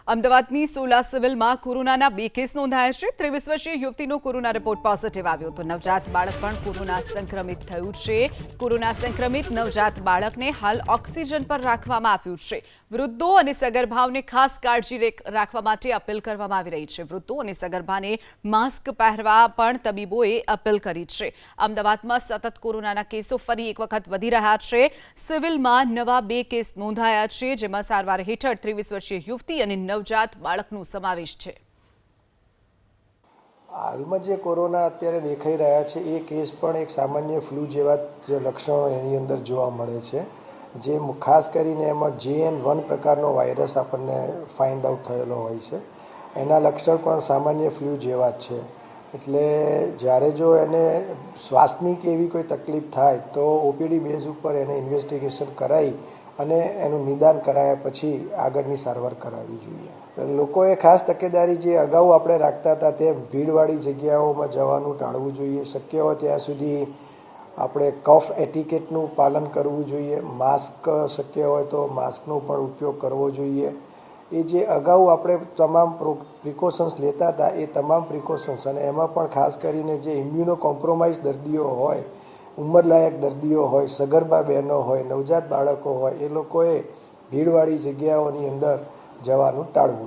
અમદાવાદની સોલા સિવિલમાં કોરોનાના 2 કેસ નોંધાયા છે। 23 વર્ષીય યુવતીનો કોરોના રિપોર્ટ પોઝિટિવ આવ્યો તો નવજાત બાળક પણ કોરોના સંક્રમિત થયું છે। કોરોના સંક્રમિત નવજાત બાળકને હાલ ઓક્સિજન પર રાખવામાં આવ્યું છે। વૃદ્ધો અને સગર્ભાઓને ખાસ કાળજી રાખવા માટે અપીલ કરવામાં આવી રહી છે। વૃદ્ધો અને સગર્ભાને માસ્ક પહેરવા પણ તબીબોએ અપીલ કરી છે। અમદાવાદમાં સતત કોરોનાના કેસો ફરી એક વખત વધી રહ્યા છે। સિવિલમાં નવા 2 કેસ નોંધાયા છે, જેમાં સારવાર હેઠળ 23 વર્ષીય યુવતી અને નવજાત બાળકનો સમાવેશ છે। હાલમાં જે કોરોના અત્યારે દેખાઈ રહ્યા છે એ કેસ પણ એક સામાન્ય ફ્લૂ જેવા જ લક્ષણો એની અંદર જોવા મળે છે, જે ખાસ કરીને એમાં JN1 પ્રકારનો વાયરસ આપણને ફાઇન્ડ આઉટ થયેલો હોય છે। એના લક્ષણ પણ સામાન્ય ફ્લૂ જેવા જ છે। એટલે જ્યારે જો એને શ્વાસની કે એવી કોઈ તકલીફ થાય તો OPD બેઝ ઉપર એને ઇન્વેસ્ટિગેશન કરાવી અને એનું નિદાન કરાયા પછી આગળની સારવાર કરાવવી જોઈએ। લોકોએ ખાસ તકેદારી જે અગાઉ આપણે રાખતા હતા તેમ ભીડવાળી જગ્યાઓમાં જવાનું ટાળવું જોઈએ। શક્ય હોય ત્યાં સુધી આપણે કફ એટિકેટનું પાલન કરવું જોઈએ। માસ્ક શક્ય હોય તો માસ્કનો પણ ઉપયોગ કરવો જોઈએ। એ જે અગાઉ આપણે તમામ પ્રિકોશન્સ લેતા હતા એ તમામ પ્રિકોશન્સ, અને એમાં પણ ખાસ કરીને જે ઇમ્યુનો કોમ્પ્રોમાઇઝ દર્દીઓ હોય, ઉંમરલાયક દર્દીઓ હોય, સગર્ભા બહેનો હોય, નવજાત બાળકો હોય, એ લોકોએ ભીડવાળી જગ્યાઓની અંદર જવાનું ટાળવું જોઈએ।